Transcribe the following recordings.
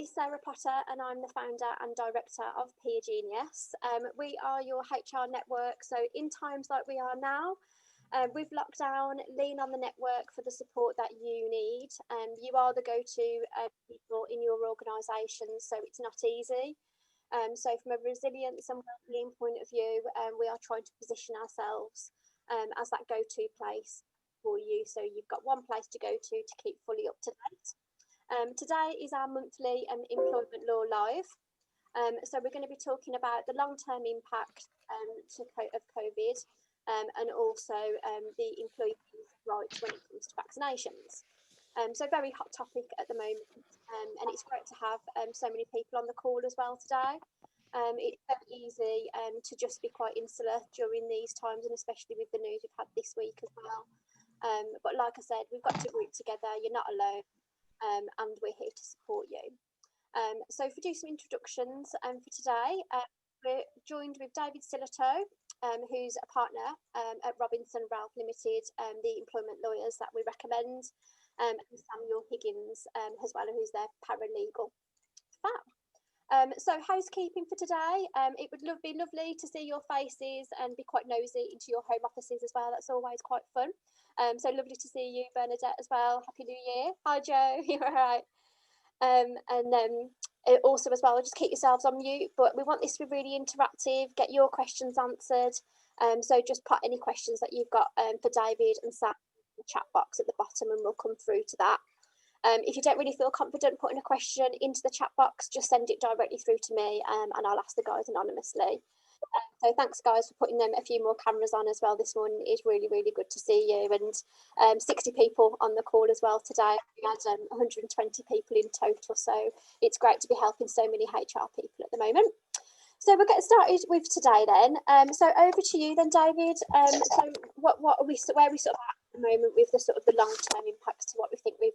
is Sarah Potter and I'm the founder and director of Peer Genius. We are your HR network, so in times like we are now, with lockdown, lean on the network for the support that you need. You are the go-to people in your organisations, so it's not easy. So from a resilience and well-being point of view, we are trying to position ourselves as that go-to place for you. So you've got one place to go to keep fully up to date. Today is our monthly employment law live. So we're going to be talking about the long-term impact of COVID and also the employees' rights when it comes to vaccinations. So very hot topic at the moment, and it's great to have so many people on the call as well today. It's very easy to just be quite insular during these times, and especially with the news we've had this week as well. But like I said, we've got to group together. You're not alone, and we're here to support you. So if we do some introductions for today, we're joined with David Sillitoe, who's a partner at Robinson Ralph Limited, the employment lawyers that we recommend, and Samuel Higgins as well, who's their paralegal. Fab. So housekeeping for today, it would be lovely to see your faces and be quite nosy into your home offices as well. That's always quite fun. So lovely to see you, Bernadette, as well. Happy New Year. Hi, Joe. You're all right. Also as well, just keep yourselves on mute, but we want this to be really interactive, get your questions answered. So just put any questions that you've got for David and Sam in the chat box at the bottom and we'll come through to that. If you don't really feel confident putting a question into the chat box, just send it directly through to me and I'll ask the guys anonymously. So thanks guys for putting a few more cameras on as well this morning. It's really, really good to see you, and 60 people on the call as well today. We had 120 people in total, so it's great to be helping so many HR people at the moment. So we'll get started with today then. So over to you then, David. So what are we, where are we sort of at the moment with the sort of the long-term impacts to what we think with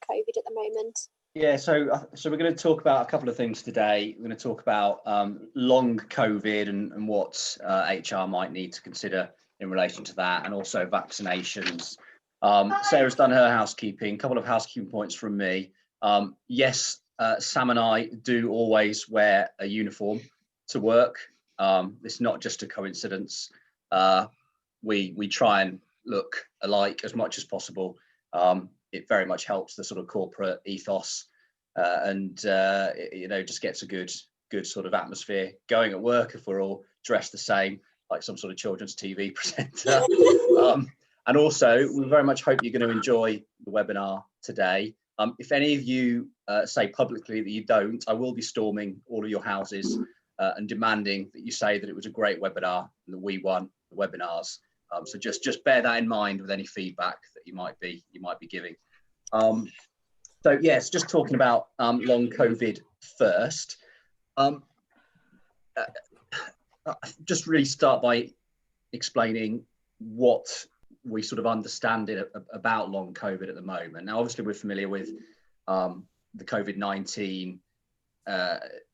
COVID at the moment? Yeah, so we're going to talk about a couple of things today. We're going to talk about long COVID and what HR might need to consider in relation to that, and also vaccinations. Sarah's done her housekeeping. A couple of housekeeping points from me. Yes, Sam and I do always wear a uniform to work. It's not just a coincidence. We try and look alike as much as possible. It very much helps the sort of corporate ethos, and just gets a good sort of atmosphere going at work if we're all dressed the same, like some sort of children's TV presenter. And also, we very much hope you're going to enjoy the webinar today. If any of you say publicly that you don't, I will be storming all of your houses and demanding that you say that it was a great webinar and that we won the webinars. So just bear that in mind with any feedback that you might be giving. So yes, just talking about long COVID first. Just really start by explaining what we sort of understand about long COVID at the moment. Now, obviously, we're familiar with the COVID-19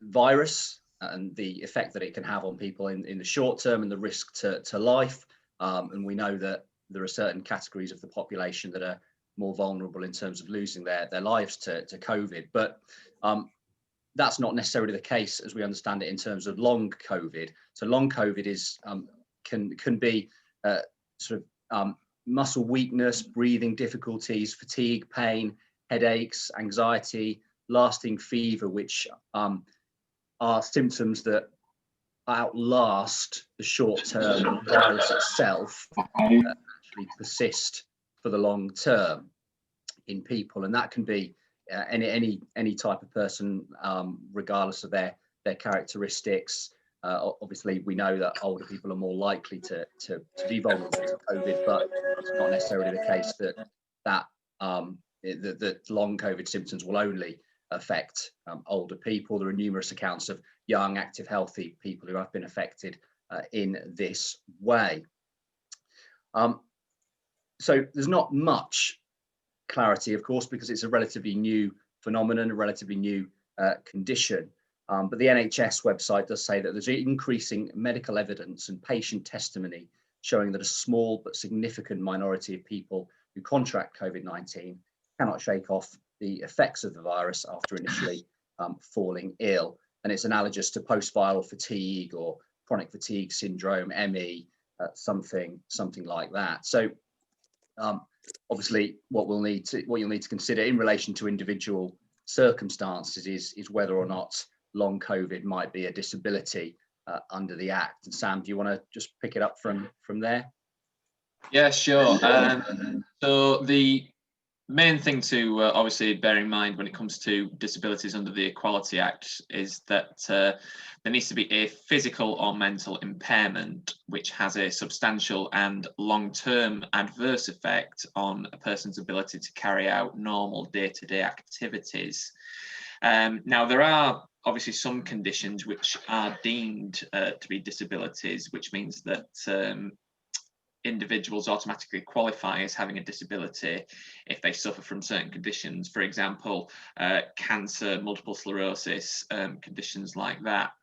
virus and the effect that it can have on people in the short term and the risk to life. And we know that there are certain categories of the population that are more vulnerable in terms of losing their lives to COVID. But that's not necessarily the case as we understand it in terms of long COVID. So long COVID is can be sort of muscle weakness, breathing difficulties, fatigue, pain, headaches, anxiety, lasting fever, which are symptoms that outlast the short-term virus itself, actually persist for the long term in people, and that can be any type of person, regardless of their characteristics. Obviously, we know that older people are more likely to be vulnerable to COVID, but it's not necessarily the case that long COVID symptoms will only affect older people. There are numerous accounts of young, active, healthy people who have been affected in this way. So there's not much clarity, of course, because it's a relatively new phenomenon, a relatively new condition. But the NHS website does say that there's increasing medical evidence and patient testimony showing that a small but significant minority of people who contract COVID-19 cannot shake off the effects of the virus after initially falling ill. And it's analogous to post-viral fatigue or chronic fatigue syndrome, ME, something like that. So obviously what you'll need to consider in relation to individual circumstances is whether or not long COVID might be a disability under the Act. And Sam, do you want to just pick it up from there? Yeah, sure. So the main thing to obviously bear in mind when it comes to disabilities under the Equality Act is that there needs to be a physical or mental impairment which has a substantial and long-term adverse effect on a person's ability to carry out normal day-to-day activities. Now, there are obviously some conditions which are deemed to be disabilities, which means that individuals automatically qualify as having a disability if they suffer from certain conditions, for example, cancer, multiple sclerosis, conditions like that.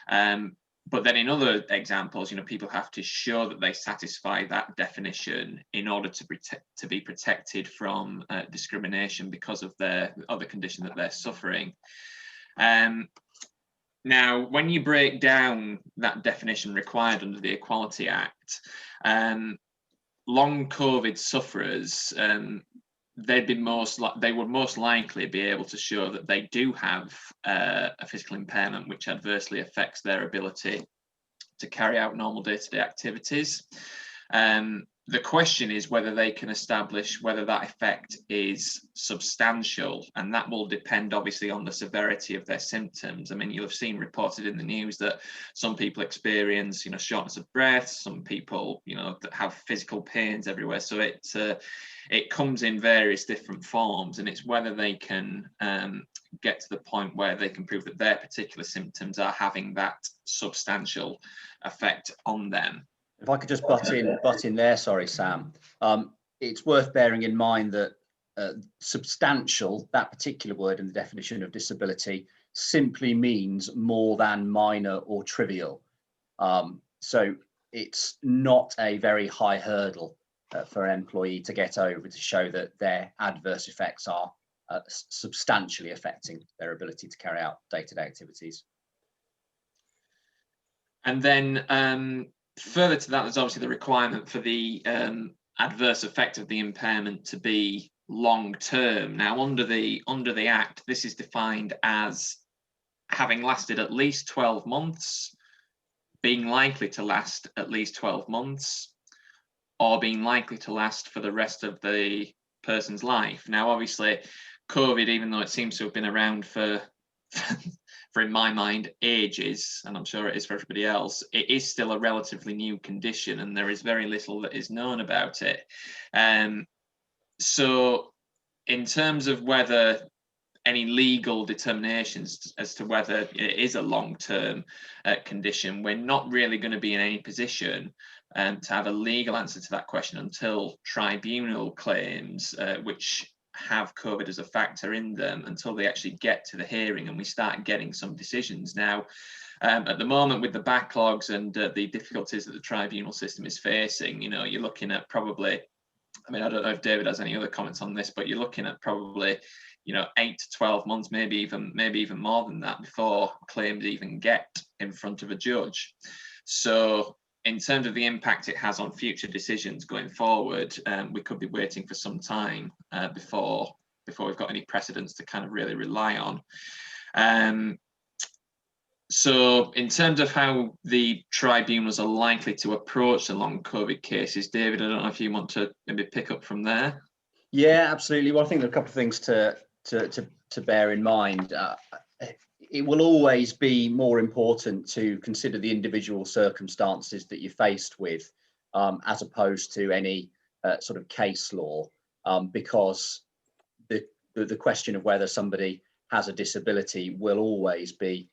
But then in other examples, people have to show that they satisfy that definition in order to be protected from discrimination because of the condition that they're suffering. Now, when you break down that definition required under the Equality Act, long COVID sufferers, they would most likely be able to show that they do have a physical impairment which adversely affects their ability to carry out normal day-to-day activities. The question is whether they can establish whether that effect is substantial, and that will depend obviously on the severity of their symptoms. I mean, you'll have seen reported in the news that some people experience, shortness of breath, some people, that have physical pains everywhere. So it comes in various different forms, and it's whether they can get to the point where they can prove that their particular symptoms are having that substantial effect on them. If I could just butt in there, sorry, Sam. It's worth bearing in mind that substantial, that particular word in the definition of disability, simply means more than minor or trivial. So it's not a very high hurdle for an employee to get over to show that their adverse effects are substantially affecting their ability to carry out day-to-day activities. And then further to that, there's obviously the requirement for the adverse effect of the impairment to be long term. Now, under the Act, this is defined as having lasted at least 12 months, being likely to last at least 12 months, or being likely to last for the rest of the person's life. Now, obviously, COVID, even though it seems to have been around for in my mind, ages, and I'm sure it is for everybody else, it is still a relatively new condition, and there is very little that is known about it. So in terms of whether any legal determinations as to whether it is a long-term condition, we're not really going to be in any position to have a legal answer to that question until tribunal claims, which have COVID as a factor in them, until they actually get to the hearing and we start getting some decisions. Now, at the moment, with the backlogs and the difficulties that the tribunal system is facing, you're looking at probably, I mean, I don't know if David has any other comments on this, but you're looking at probably 8 to 12 months, maybe even more than that, before claims even get in front of a judge. So in terms of the impact it has on future decisions going forward, we could be waiting for some time before we've got any precedents to kind of really rely on. So in terms of how the tribunals are likely to approach the long COVID cases, David, I don't know if you want to maybe pick up from there. Yeah, absolutely. Well, I think there are a couple of things to bear in mind. It will always be more important to consider the individual circumstances that you're faced with, as opposed to any sort of case law, because the question of whether somebody has a disability will always be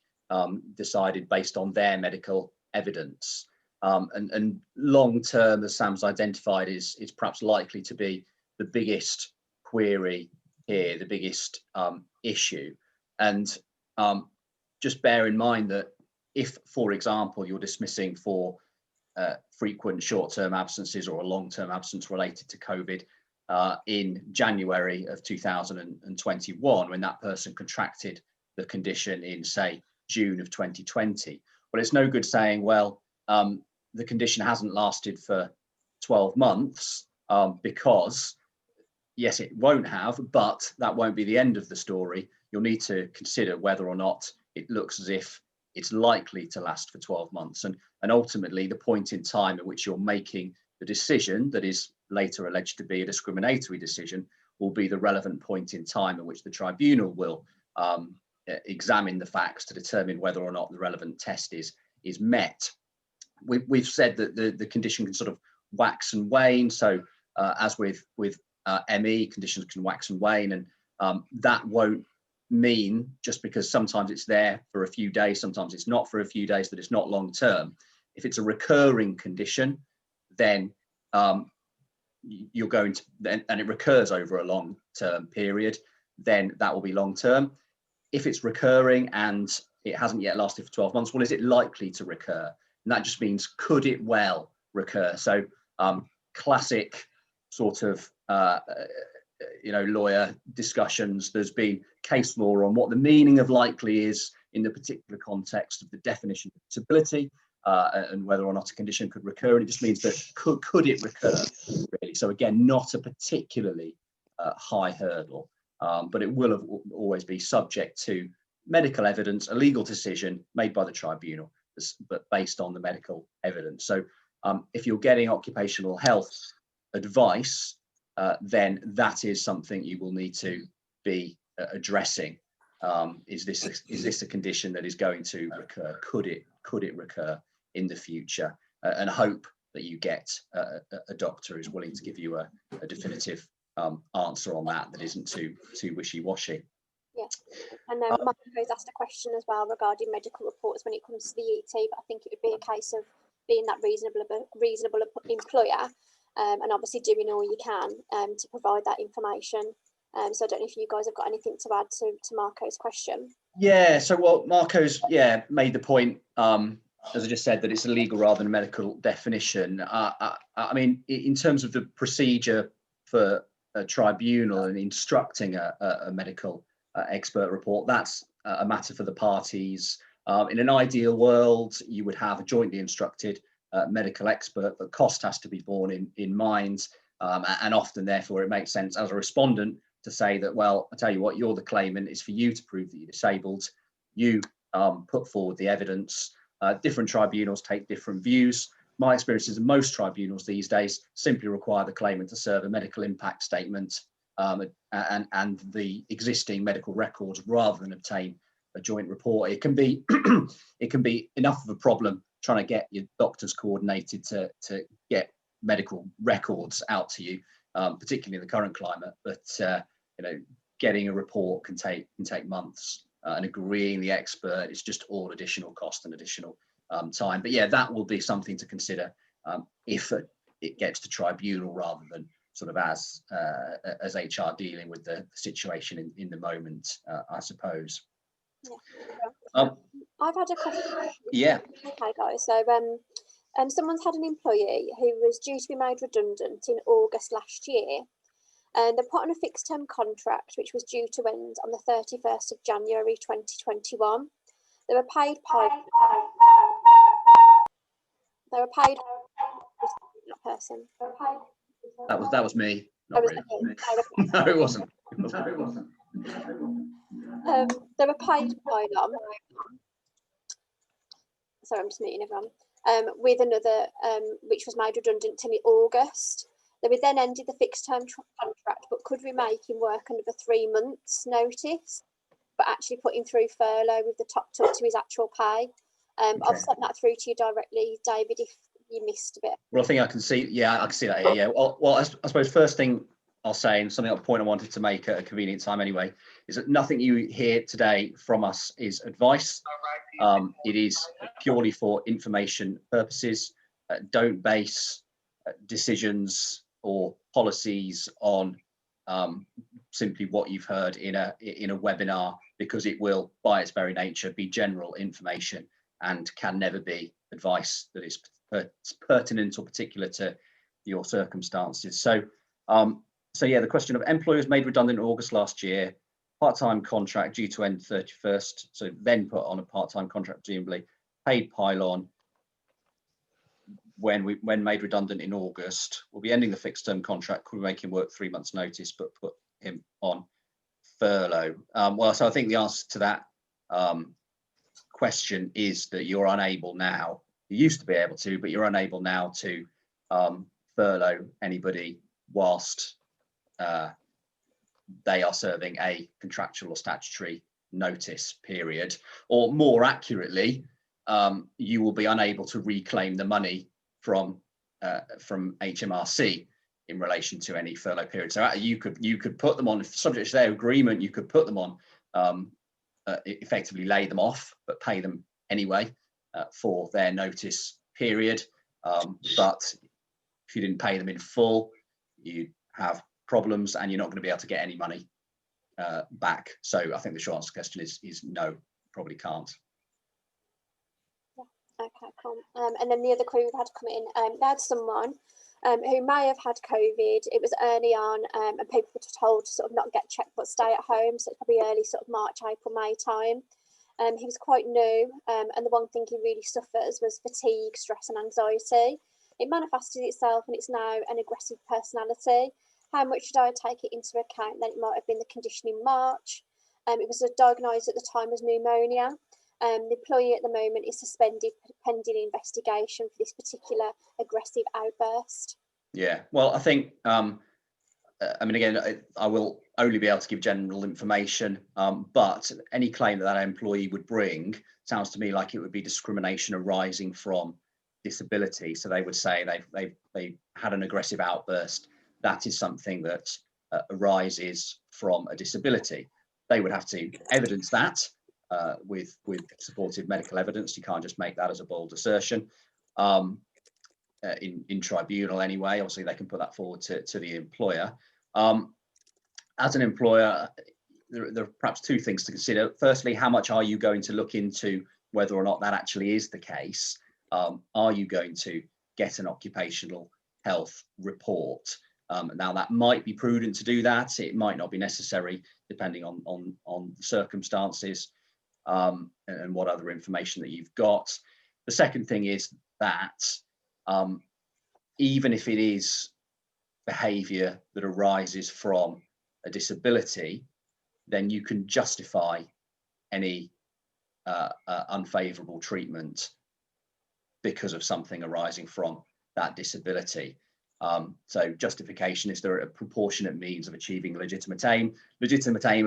decided based on their medical evidence. And long term, as Sam's identified, is perhaps likely to be the biggest query here, the biggest issue. And just bear in mind that if, for example, you're dismissing for frequent short-term absences or a long-term absence related to COVID in January of 2021, when that person contracted the condition in, say, June of 2020. Well, it's no good saying, well, the condition hasn't lasted for 12 months because, yes, it won't have, but that won't be the end of the story. You'll need to consider whether or not it looks as if it's likely to last for 12 months. And ultimately, the point in time at which you're making the decision that is later alleged to be a discriminatory decision will be the relevant point in time at which the tribunal will examine the facts to determine whether or not the relevant test is met. We've said that the condition can sort of wax and wane. So as with ME, conditions can wax and wane, and that won't mean just because sometimes it's there for a few days, sometimes it's not for a few days, that it's not long term. If it's a recurring condition, then you're going to, and it recurs over a long term period, then that will be long term. If it's recurring and it hasn't yet lasted for 12 months, well, is it likely to recur? And that just means, could it well recur? So classic sort of lawyer discussions. There's been case law on what the meaning of likely is in the particular context of the definition of disability, and whether or not a condition could recur. And it just means that could it recur, really? So again, not a particularly high hurdle, but it will always be subject to medical evidence, a legal decision made by the tribunal, but based on the medical evidence. So if you're getting occupational health advice, then that is something you will need to be addressing. Is this a condition that is going to recur? Could it recur in the future? And hope that you get a doctor who's willing to give you a definitive answer on that isn't too wishy-washy. Yeah, and then Marco's asked a question as well regarding medical reports when it comes to the ET, but I think it would be a case of being that reasonable employer, and obviously doing all you can to provide that information. So I don't know if you guys have got anything to add to Marco's question. Yeah, so what Marco's made the point, as I just said, that it's a legal rather than a medical definition. I mean, in terms of the procedure for a tribunal and instructing a medical expert report, that's a matter for the parties. In an ideal world, you would have a jointly instructed medical expert, but cost has to be borne in mind, and often, therefore, it makes sense as a respondent to say that, well, I tell you what, you're the claimant, it's for you to prove that you're disabled. You put forward the evidence. Different tribunals take different views. My experience is that most tribunals these days simply require the claimant to serve a medical impact statement and the existing medical records rather than obtain a joint report. It can be it can be enough of a problem trying to get your doctors coordinated to get medical records out to you, particularly in the current climate. But getting a report can take months, and agreeing the expert is just all additional cost and additional time. But yeah, that will be something to consider if it gets to tribunal rather than sort of as HR dealing with the situation in the moment, I suppose. Yeah. I've had a question. Yeah. Okay, guys. So someone's had an employee who was due to be made redundant in August last year, and they put on a fixed term contract which was due to end on the 31st of January 2021. They were paid that person. That was me. Not really. No, it wasn't. They were paid by them. Sorry, I'm just meeting everyone. With another, which was made redundant in August. They would then ended the fixed term contract, but could we make him work another 3 months' notice, but actually put him through furlough with the topped up to his actual pay. Okay. I've sent that through to you directly, David, if you missed a bit. Well, I think I can see. Yeah, I can see that here. Yeah. Well, I suppose first thing I'll say, and something, a point I wanted to make at a convenient time anyway, is that nothing you hear today from us is advice. It is purely for information purposes. Don't base decisions or policies on simply what you've heard in a webinar, because it will, by its very nature, be general information and can never be advice that is pertinent or particular to your circumstances. So yeah, the question of employers made redundant in August last year, part-time contract due to end 31st, so then put on a part-time contract, presumably paid pylon when made redundant in August. We'll be ending the fixed term contract, could make him work 3 months notice, but put him on furlough. Well, so I think the answer to that question is that you're unable now. You used to be able to, but you're unable now to furlough anybody whilst they are serving a contractual or statutory notice period, or more accurately, you will be unable to reclaim the money from HMRC in relation to any furlough period. So you could put them on, subject to their agreement, you could put them on, effectively lay them off, but pay them anyway for their notice period. But if you didn't pay them in full, you have problems and you're not going to be able to get any money back. So I think the short answer to the question is no, probably can't. Okay, cool. And then the other query we've had come in, they had someone who may have had COVID. It was early on, and people were told to sort of not get checked but stay at home. So it's probably early sort of March, April, May time. He was quite new, and the one thing he really suffers was fatigue, stress, and anxiety. It manifested itself, and it's now an aggressive personality. How much should I take it into account? Then it might have been the condition in March. It was diagnosed at the time as pneumonia. The employee at the moment is suspended pending investigation for this particular aggressive outburst. Yeah, well, I think, I mean, again, I will only be able to give general information, but any claim that employee would bring sounds to me like it would be discrimination arising from disability. So they would say they had an aggressive outburst. That is something that arises from a disability. They would have to evidence that with supportive medical evidence. You can't just make that as a bold assertion. In tribunal anyway, obviously they can put that forward to the employer. As an employer, there are perhaps two things to consider. Firstly, how much are you going to look into whether or not that actually is the case? Are you going to get an occupational health report? Now that might be prudent to do that. It might not be necessary depending on the circumstances and what other information that you've got. The second thing is that even if it is behaviour that arises from a disability, then you can justify any unfavourable treatment because of something arising from that disability. So justification is there a proportionate means of achieving legitimate aim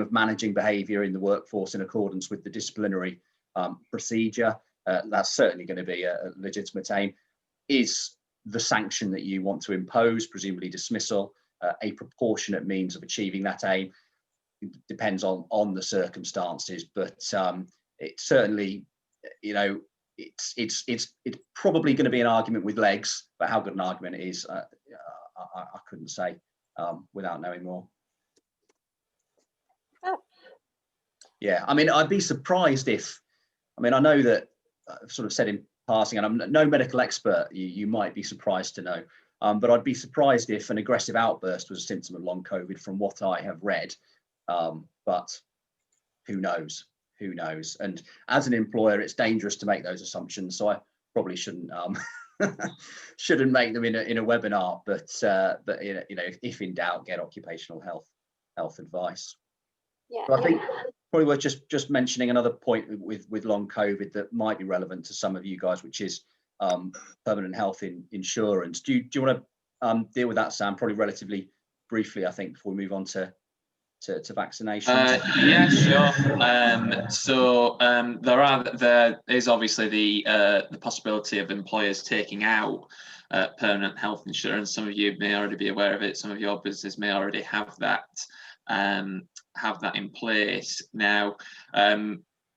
of managing behaviour in the workforce in accordance with the disciplinary procedure. That's certainly going to be a legitimate aim. Is the sanction that you want to impose, presumably dismissal, a proportionate means of achieving that aim? It depends on the circumstances, but it certainly, you know, it's probably going to be an argument with legs, but how good an argument it is, I couldn't say without knowing more. Oh. Yeah, I mean, I'd be surprised if, I mean, I know that I've sort of said in passing, and I'm no medical expert, you might be surprised to know, but I'd be surprised if an aggressive outburst was a symptom of long COVID from what I have read, but who knows? Who knows? And as an employer, it's dangerous to make those assumptions, so I probably shouldn't shouldn't make them in a webinar. But you know, if in doubt, get occupational health advice. Yeah. So I think probably worth just mentioning another point with long COVID that might be relevant to some of you guys, which is permanent health insurance. Do you want to deal with that, Sam? Probably relatively briefly, I think, before we move on to vaccinations. Yeah, sure. So there is obviously the possibility of employers taking out permanent health insurance. Some of you may already be aware of it. Some of your business may already have that in place now.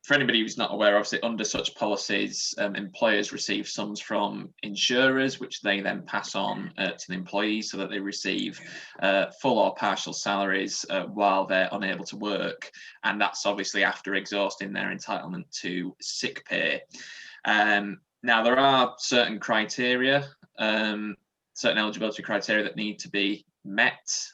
For anybody who's not aware, obviously under such policies, employers receive sums from insurers, which they then pass on to the employees so that they receive full or partial salaries while they're unable to work. And that's obviously after exhausting their entitlement to sick pay. Now, there are certain criteria, certain eligibility criteria that need to be met.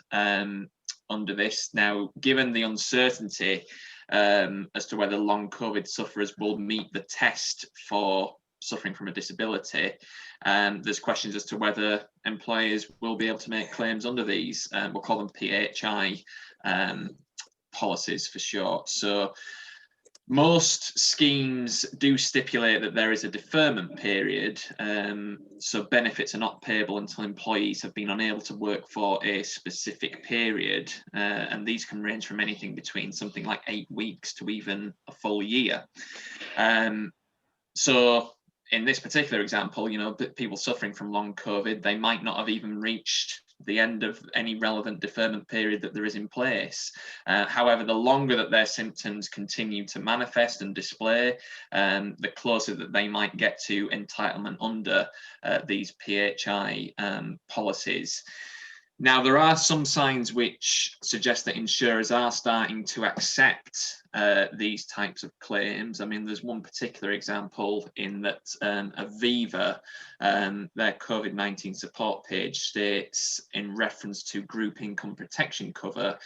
under this. Now, given the uncertainty as to whether long COVID sufferers will meet the test for suffering from a disability, there's questions as to whether employers will be able to make claims under these. We'll call them PHI policies for short. So most schemes do stipulate that there is a deferment period, so benefits are not payable until employees have been unable to work for a specific period, and these can range from anything between something like 8 weeks to even a full year. So in this particular example, you know, people suffering from long COVID, they might not have even reached the end of any relevant deferment period that there is in place. However, the longer that their symptoms continue to manifest and display, the closer that they might get to entitlement under these PHI policies. Now, there are some signs which suggest that insurers are starting to accept these types of claims. I mean, there's one particular example in that Aviva, their COVID-19 support page states, in reference to group income protection cover,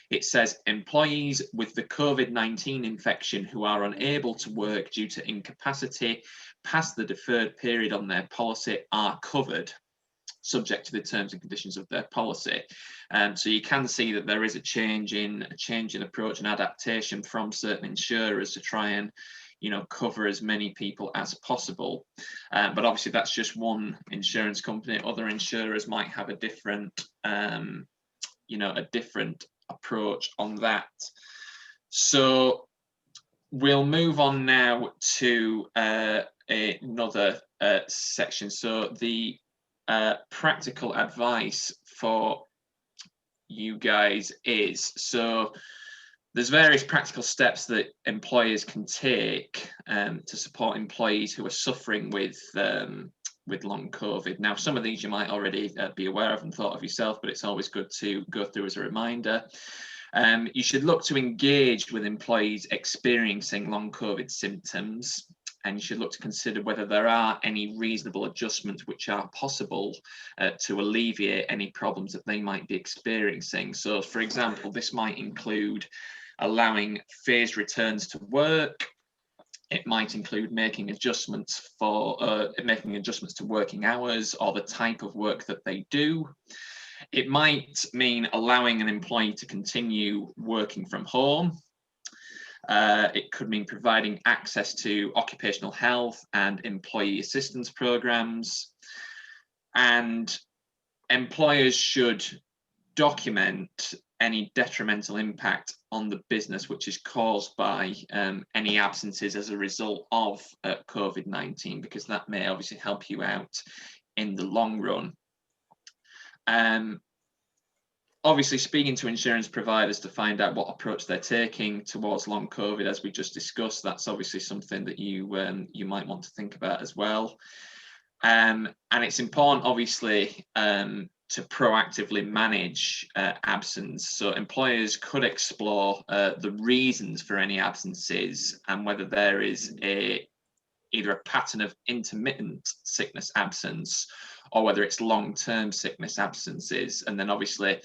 it says employees with the COVID-19 infection who are unable to work due to incapacity past the deferred period on their policy are covered, subject to the terms and conditions of their policy. So you can see that there is a change in approach and adaptation from certain insurers to try and, you know, cover as many people as possible. But obviously that's just one insurance company. Other insurers might have a different, you know, a different approach on that. So we'll move on now to another section. So the practical advice for you guys is, so there's various practical steps that employers can take to support employees who are suffering with long COVID. Now, some of these you might already be aware of and thought of yourself, but it's always good to go through as a reminder. You should look to engage with employees experiencing long COVID symptoms, and you should look to consider whether there are any reasonable adjustments which are possible to alleviate any problems that they might be experiencing. So, for example, this might include allowing phased returns to work. It might include making adjustments to working hours or the type of work that they do. It might mean allowing an employee to continue working from home. It could mean providing access to occupational health and employee assistance programs. And employers should document any detrimental impact on the business which is caused by any absences as a result of COVID-19, because that may obviously help you out in the long run. Obviously, speaking to insurance providers to find out what approach they're taking towards long COVID, as we just discussed, that's obviously something that you might want to think about as well. And it's important, obviously, to proactively manage absence. So employers could explore the reasons for any absences and whether there is either a pattern of intermittent sickness absence or whether it's long-term sickness absences. And then obviously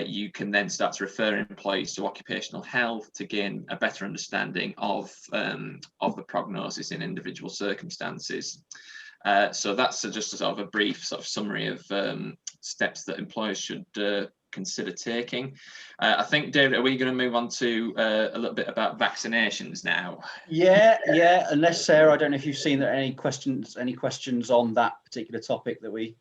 you can then start to refer employees to occupational health to gain a better understanding of the prognosis in individual circumstances. So that's just a sort of a brief sort of summary of steps that employers should consider taking. I think, David, are we going to move on to a little bit about vaccinations now? Yeah. Unless, Sarah, I don't know if you've seen there any questions on that particular topic that we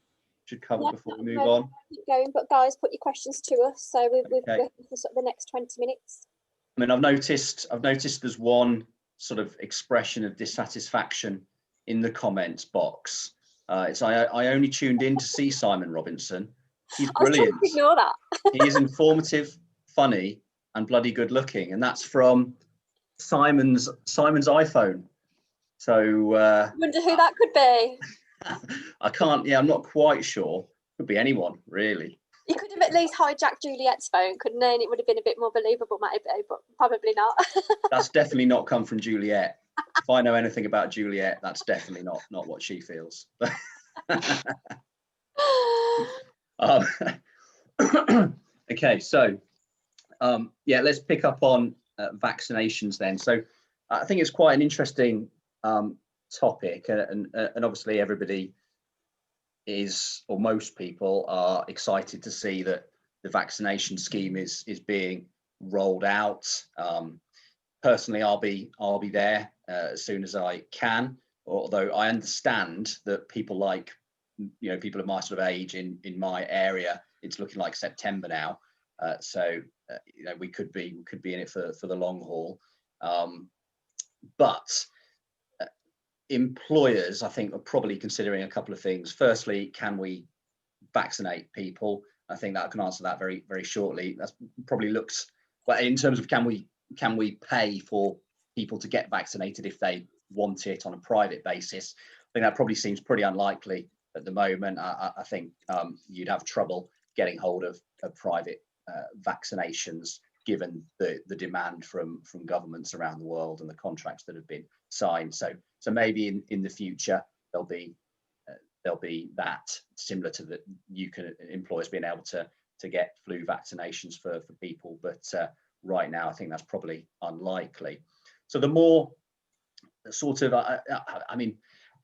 should cover before we move on. Keep going, but guys, put your questions to us. So we're Okay. for sort of the next 20 minutes. I mean, I've noticed there's one sort of expression of dissatisfaction in the comments box. It's I only tuned in to see Simon Robinson. He's brilliant. I was trying to ignore that. He is informative, funny, and bloody good looking, and that's from Simon's iPhone. So I wonder who that could be. I can't. Yeah, I'm not quite sure. Could be anyone, really. You could have at least hijacked Juliet's phone, couldn't it? And it would have been a bit more believable, maybe, but probably not. That's definitely not come from Juliet. If I know anything about Juliet, that's definitely not what she feels. Okay, so Yeah, let's pick up on vaccinations then. So I think it's quite an interesting topic, and obviously everybody is, or most people are excited to see that the vaccination scheme is being rolled out. Personally, I'll be there as soon as I can. Although I understand that people like, people of my sort of age in my area, it's looking like September now. So we could be in it for the long haul. But employers, I think, are probably considering a couple of things. Firstly, can we vaccinate people? I think that I can answer that very, very shortly. That's probably looks, well, in terms of can we pay for people to get vaccinated if they want it on a private basis? I think that probably seems pretty unlikely at the moment. I think you'd have trouble getting hold of private vaccinations, given the demand from governments around the world and the contracts that have been signed. So maybe in the future there'll be that, similar to that employers being able to get flu vaccinations for people, but right now I think that's probably unlikely. So the more sort of I mean,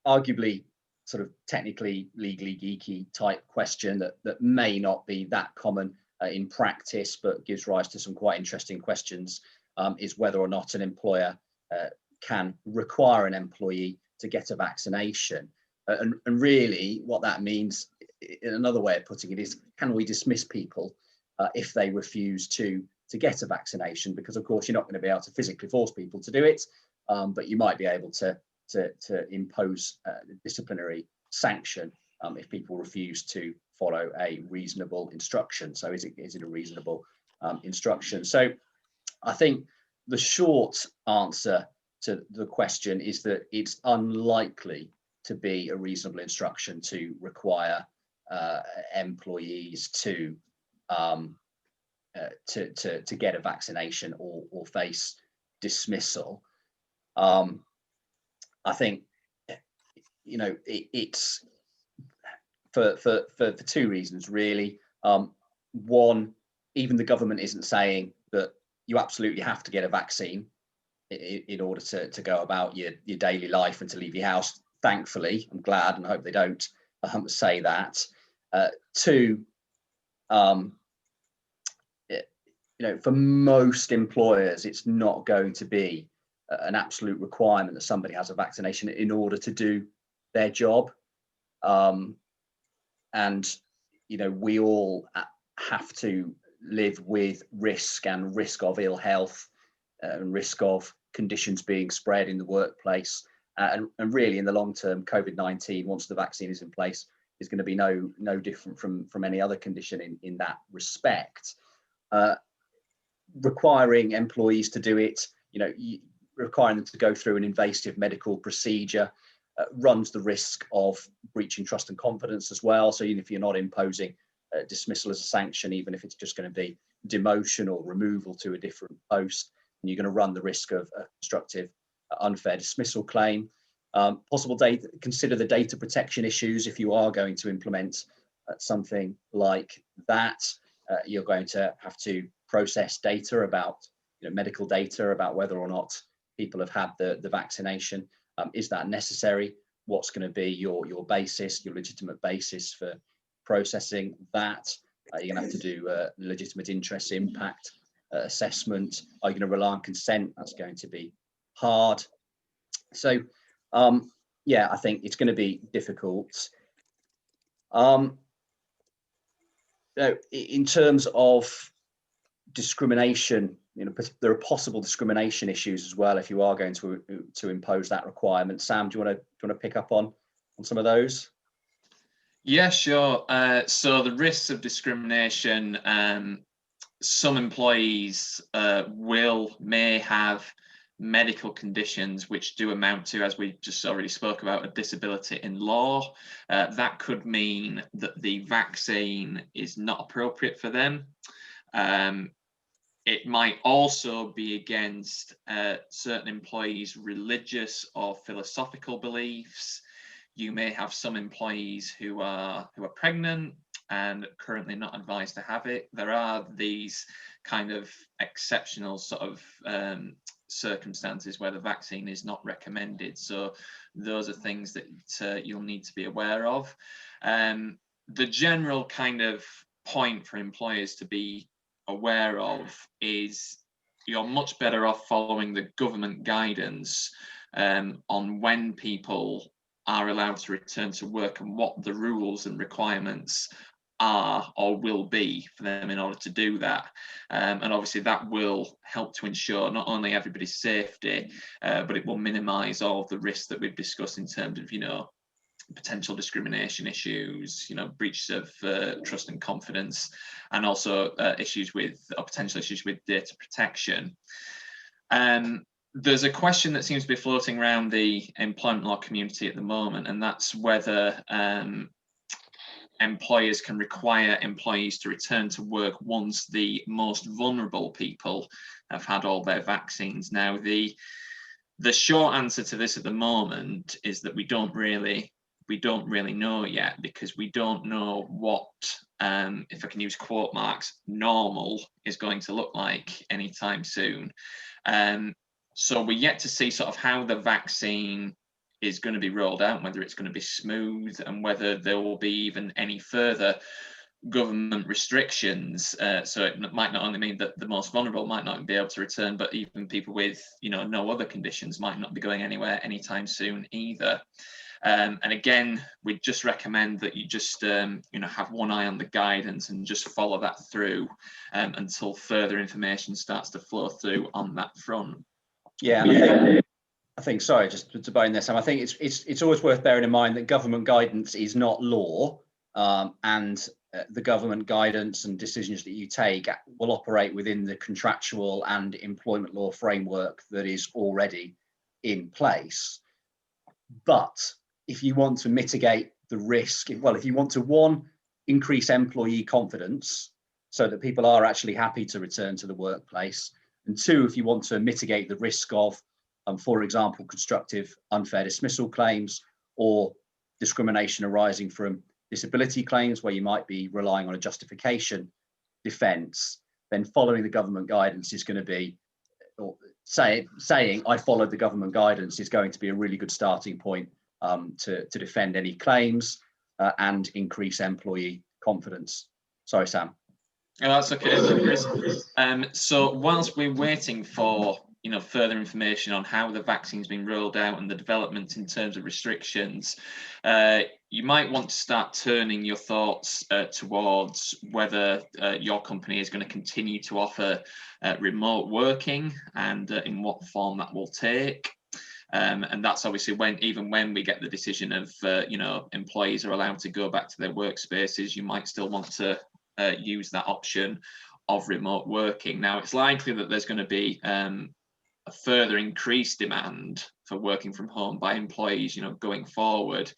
arguably sort of technically, legally geeky type question that may not be that common in practice, but gives rise to some quite interesting questions, is whether or not an employer can require an employee to get a vaccination. And really what that means, in another way of putting it, is can we dismiss people if they refuse to get a vaccination? Because of course you're not going to be able to physically force people to do it, but you might be able to impose disciplinary sanction if people refuse to follow a reasonable instruction. So is it a reasonable instruction? So I think the short answer to the question is that it's unlikely to be a reasonable instruction to require employees to get a vaccination or face dismissal. I think it's for two reasons really. One, even the government isn't saying that you absolutely have to get a vaccine in order to go about your daily life and to leave your house. Thankfully, I'm glad, and I hope they don't say that. Two, for most employers, it's not going to be an absolute requirement that somebody has a vaccination in order to do their job. And we all have to live with risk of ill health and risk of conditions being spread in the workplace. And really, in the long term, COVID-19, once the vaccine is in place, is going to be no different from any other condition in that respect. Requiring employees to do it, requiring them to go through an invasive medical procedure runs the risk of breaching trust and confidence as well. So even if you're not imposing dismissal as a sanction, even if it's just going to be demotion or removal to a different post, and you're going to run the risk of a constructive unfair dismissal claim. Consider the data protection issues. If you are going to implement something like that, you're going to have to process data about medical data about whether or not people have had the vaccination. Is that necessary? What's going to be your basis, your legitimate basis for processing that? You're going to have to do legitimate interest impact assessment. Are you going to rely on consent? That's going to be hard. So yeah, I think it's going to be difficult. In terms of discrimination, there are possible discrimination issues as well if you are going to impose that requirement. Sam, do you want to pick up on some of those? Yeah, sure. So the risks of discrimination, some employees may have medical conditions which do amount to, as we just already spoke about, a disability in law. That could mean that the vaccine is not appropriate for them. It might also be against certain employees' religious or philosophical beliefs. You may have some employees who are pregnant and currently not advised to have it. There are these kind of exceptional sort of circumstances where the vaccine is not recommended. So those are things that you'll need to be aware of. The general kind of point for employers to be aware of is you're much better off following the government guidance on when people are allowed to return to work and what the rules and requirements are or will be for them in order to do that. And obviously that will help to ensure not only everybody's safety, but it will minimise all of the risks that we've discussed in terms of, potential discrimination issues, breaches of trust and confidence, and also potential issues with data protection. There's a question that seems to be floating around the employment law community at the moment, and that's whether employers can require employees to return to work once the most vulnerable people have had all their vaccines. Now, the short answer to this at the moment is that we don't really know yet, because we don't know what, if I can use quote marks, normal is going to look like anytime soon. So we're yet to see sort of how the vaccine is going to be rolled out, whether it's going to be smooth, and whether there will be even any further government restrictions. So it might not only mean that the most vulnerable might not be able to return, but even people with no other conditions might not be going anywhere anytime soon either. And again, we just recommend that you just have one eye on the guidance and just follow that through until further information starts to flow through on that front. Yeah, I think sorry, just to buy in there, Sam, I think it's always worth bearing in mind that government guidance is not law, and the government guidance and decisions that you take will operate within the contractual and employment law framework that is already in place. But if you want to mitigate the risk, if you want to, one, increase employee confidence so that people are actually happy to return to the workplace, and two, if you want to mitigate the risk of, for example, constructive unfair dismissal claims or discrimination arising from disability claims where you might be relying on a justification defence, then following the government guidance is going to be, or saying I followed the government guidance is going to be a really good starting point to defend any claims and increase employee confidence. Sorry, Sam. Oh, that's okay, Chris. So whilst we're waiting for further information on how the vaccine's been rolled out and the developments in terms of restrictions, you might want to start turning your thoughts towards whether your company is going to continue to offer remote working and in what form that will take. And that's obviously when we get the decision of employees are allowed to go back to their workspaces, you might still want to use that option of remote working. Now, it's likely that there's going to be a further increased demand for working from home by employees, going forward.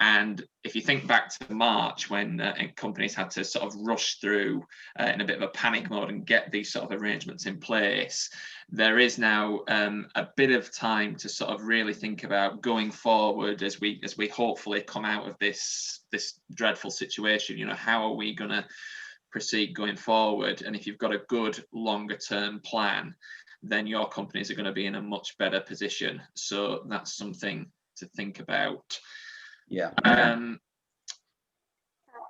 And if you think back to March, when companies had to sort of rush through in a bit of a panic mode and get these sort of arrangements in place, there is now a bit of time to sort of really think about going forward as we hopefully come out of this dreadful situation. How are we going to proceed going forward? And if you've got a good longer term plan, then your companies are going to be in a much better position. So that's something to think about. Yeah.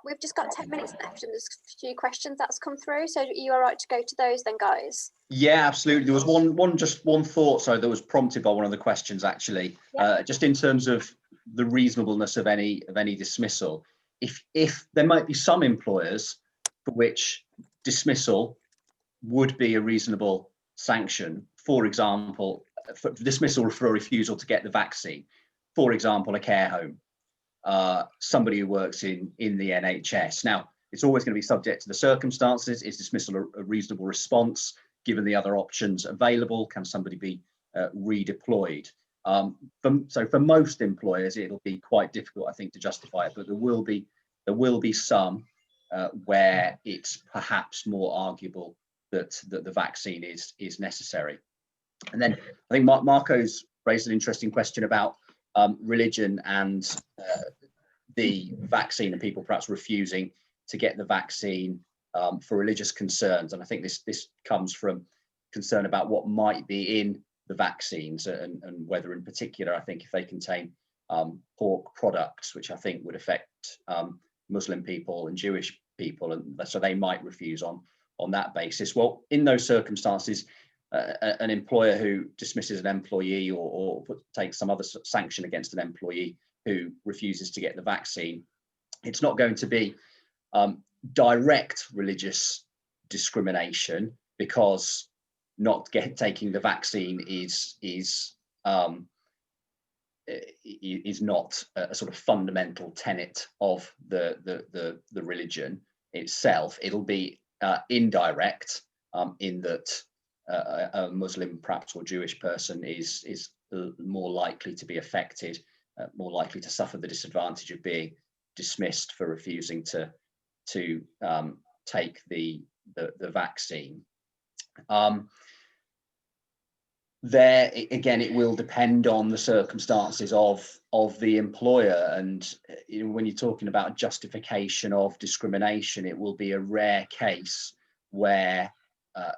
We've just got 10 minutes left and there's a few questions that's come through. So are you all right to go to those then, guys? Yeah, absolutely. There was one thought, so that was prompted by one of the questions actually. Yeah. Just in terms of the reasonableness of any dismissal. If there might be some employers for which dismissal would be a reasonable sanction, for example, for dismissal for a refusal to get the vaccine, for example, a care home, somebody who works in the NHS. Now, it's always going to be subject to the circumstances. Is dismissal a reasonable response given the other options available? Can somebody be redeployed? So for most employers, it'll be quite difficult, I think, to justify it, but there will be some where it's perhaps more arguable that the vaccine is necessary. And then I think Marco's raised an interesting question about religion and the vaccine and people perhaps refusing to get the vaccine for religious concerns. And I think this comes from concern about what might be in the vaccines, and whether in particular, I think if they contain pork products, which I think would affect Muslim people and Jewish people, and so they might refuse on that basis. Well, in those circumstances, an employer who dismisses an employee or takes some other sanction against an employee who refuses to get the vaccine, it's not going to be direct religious discrimination, because not taking the vaccine is not a sort of fundamental tenet of the religion itself. It'll be indirect, in that a Muslim, perhaps, or Jewish person is more likely to be affected, more likely to suffer the disadvantage of being dismissed for refusing to take the vaccine. There again, it will depend on the circumstances of the employer, and when you're talking about justification of discrimination, it will be a rare case where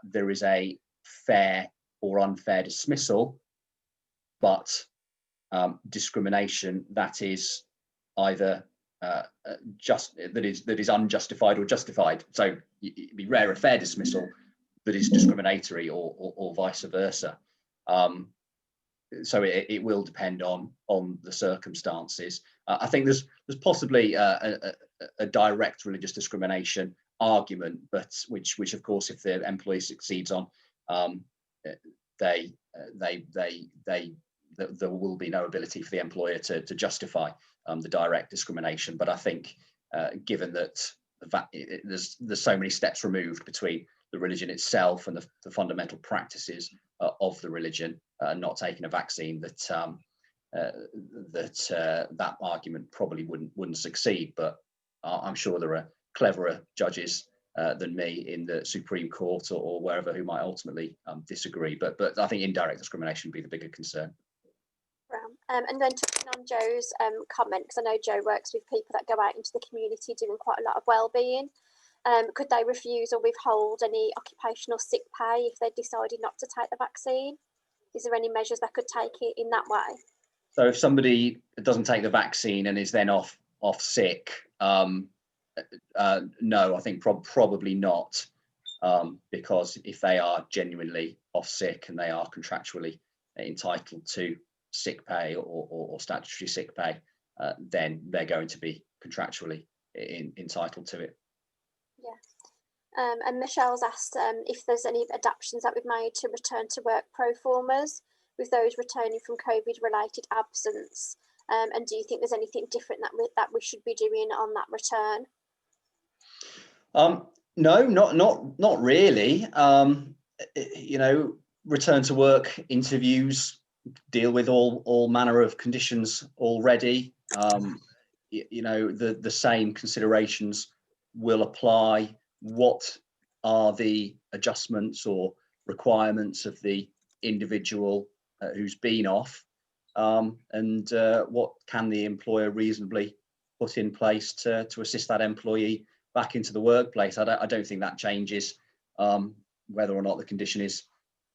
there is a fair or unfair dismissal, but discrimination that is either that is unjustified or justified. So it'd be rare a fair dismissal that is discriminatory, or vice versa. So it will depend on the circumstances. I think there's possibly a direct religious discrimination argument, but which of course, if the employee succeeds on, there will be no ability for the employer to justify the direct discrimination. But I think, given that there's so many steps removed between the religion itself and the fundamental practices of the religion, not taking a vaccine, that argument probably wouldn't succeed. But I'm sure there are cleverer judges than me in the Supreme Court or wherever who might ultimately disagree. But I think indirect discrimination would be the bigger concern. And then touching on Joe's comment, because I know Joe works with people that go out into the community doing quite a lot of wellbeing. Could they refuse or withhold any occupational sick pay if they decided not to take the vaccine? Is there any measures that could take it in that way? So if somebody doesn't take the vaccine and is then off sick, no, I think probably not, because if they are genuinely off sick and they are contractually entitled to sick pay or statutory sick pay, then they're going to be contractually entitled to it. Yeah. And Michelle's asked if there's any adaptations that we've made to return to work pro formas with those returning from COVID-related absence. And do you think there's anything different that we should be doing on that return? No, not really. Return to work interviews deal with all manner of conditions already. The same considerations will apply. What are the adjustments or requirements of the individual who's been off, and what can the employer reasonably put in place to assist that employee back into the workplace? I don't think that changes whether or not the condition is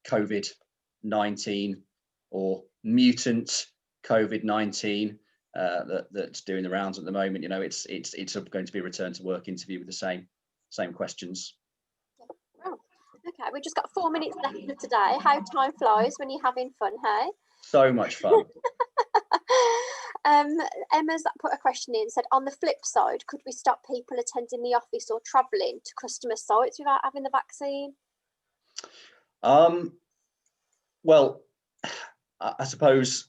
COVID-19 or mutant COVID-19 that's doing the rounds at the moment. It's going to be a return to work interview with the same questions. Oh, okay, we've just got 4 minutes left for today. How time flies when you're having fun, hey? So much fun. Emma's put a question in, said, on the flip side, could we stop people attending the office or travelling to customer sites without having the vaccine? Well, I suppose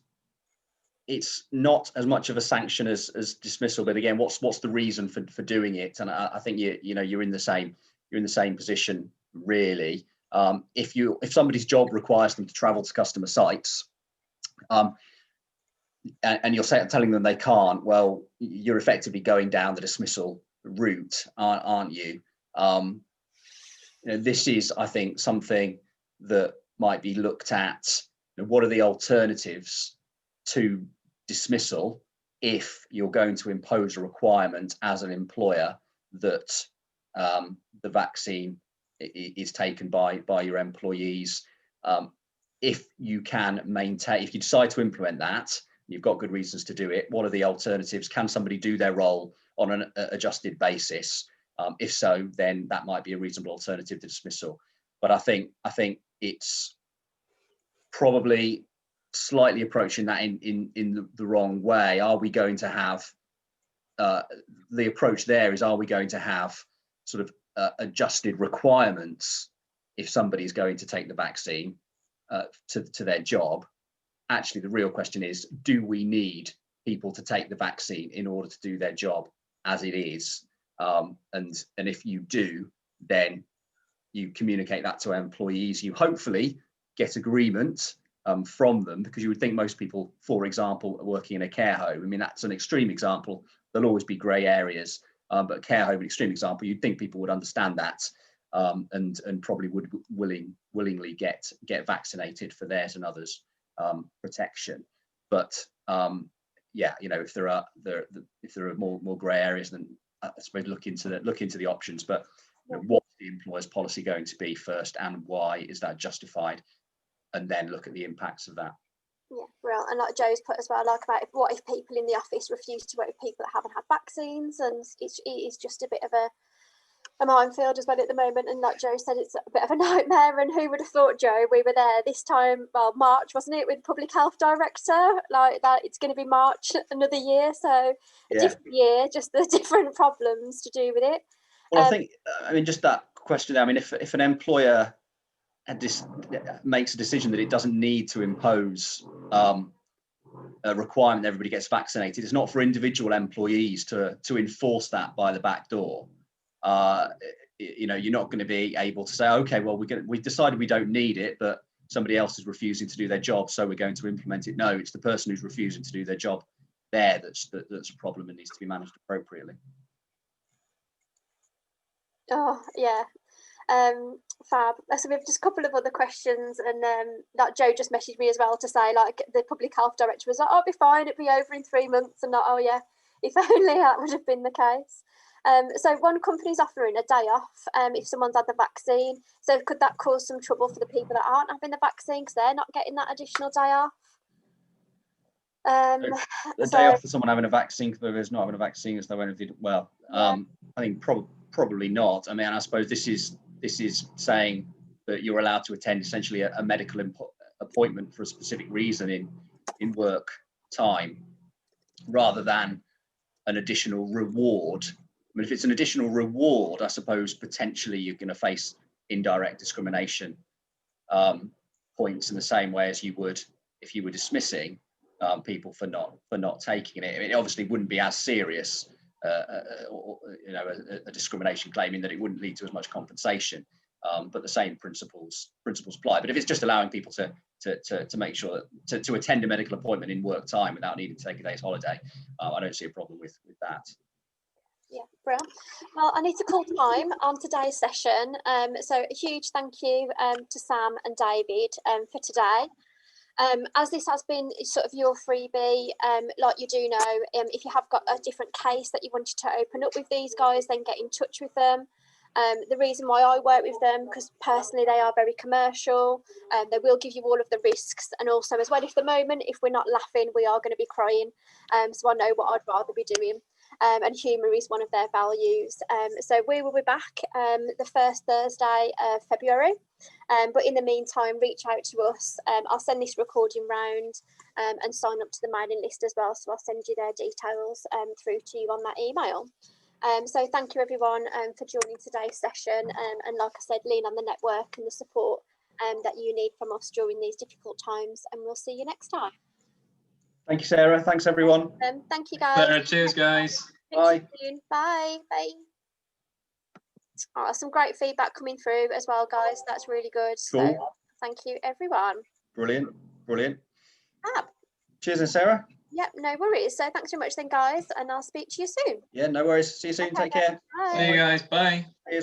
it's not as much of a sanction as dismissal, but again, what's the reason for doing it? And I think you're in the same position really. If somebody's job requires them to travel to customer sites, and you're telling them they can't, well, you're effectively going down the dismissal route, aren't you? This is, I think, something that might be looked at. What are the alternatives to dismissal if you're going to impose a requirement as an employer that the vaccine is taken by your employees. If you can maintain, if you decide to implement that, you've got good reasons to do it. What are the alternatives? Can somebody do their role on an adjusted basis? If so, then that might be a reasonable alternative to dismissal. But I think it's probably slightly approaching that in the wrong way. Are we going to have the approach there is, are we going to have sort of adjusted requirements if somebody's going to take the vaccine to their job? Actually, the real question is, do we need people to take the vaccine in order to do their job as it is? And if you do, then you communicate that to employees. You hopefully get agreement from them, because you would think most people, for example, working in a care home, I mean, that's an extreme example. There'll always be grey areas, but care home, an extreme example, you'd think people would understand that and probably would willingly get vaccinated for theirs and others' protection. But yeah, you know, if there are more grey areas, then I suppose look into the options. But you know, what's the employer's policy going to be first, and why is that justified? And then look at the impacts of that. Yeah, well, and like Joe's put as well, like about what if people in the office refuse to work with people that haven't had vaccines, and it is just a bit of a minefield as well at the moment. And like Joe said, it's a bit of a nightmare. And who would have thought, Joe, we were there this time, well, March, wasn't it, with Public Health Director, like that it's going to be March another year, so a different year, just the different problems to do with it. Well, I think, I mean, just that question, I mean, if an employer makes a decision that it doesn't need to impose a requirement that everybody gets vaccinated, it's not for individual employees to enforce that by the back door. You know, you're not going to be able to say, okay, well, we've decided we don't need it, but somebody else is refusing to do their job, so we're going to implement it. No, it's the person who's refusing to do their job there that's a problem and needs to be managed appropriately. Oh yeah. Fab. So we have just a couple of other questions, and that Joe just messaged me as well to say, like, the Public Health Director was like, oh, it'll be fine, it'll be over in 3 months. And not, oh yeah, if only that would have been the case. So one company's offering a day off if someone's had the vaccine. So could that cause some trouble for the people that aren't having the vaccine because they're not getting that additional day off? The day off for someone having a vaccine because they're not having a vaccine is well, yeah. I think probably not. I mean, I suppose this is saying that you're allowed to attend essentially a medical appointment for a specific reason in work time, rather than an additional reward. I mean, if it's an additional reward, I suppose potentially you're going to face indirect discrimination points in the same way as you would if you were dismissing people for not taking it. I mean, it obviously wouldn't be as serious, you know, a discrimination claim in that it wouldn't lead to as much compensation, but the same principles apply. But if it's just allowing people to make sure that to attend a medical appointment in work time without needing to take a day's holiday, I don't see a problem with that. Yeah, brilliant. Well, I need to call time on today's session. So a huge thank you to Sam and David for today. As this has been sort of your freebie, like you do know, if you have got a different case that you wanted to open up with these guys, then get in touch with them. The reason why I work with them, because personally they are very commercial, they will give you all of the risks, and also as well, if the moment, if we're not laughing, we are going to be crying. So I know what I'd rather be doing. And humour is one of their values. So we will be back the first Thursday of February. But in the meantime, reach out to us. I'll send this recording round and sign up to the mailing list as well. So I'll send you their details through to you on that email. So thank you everyone for joining today's session. And like I said, lean on the network and the support that you need from us during these difficult times. And we'll see you next time. Thank you, Sarah. Thanks, everyone. Thank you, guys. Cheers, guys. Bye. Bye. Bye. Oh, some great feedback coming through as well, guys. That's really good. Cool. So thank you, everyone. Brilliant. Fab. Cheers, and Sarah. Yep, no worries. So thanks very much then, guys, and I'll speak to you soon. Yeah, no worries. See you soon. Okay, Take care. Bye. See you guys. Bye. Cheers.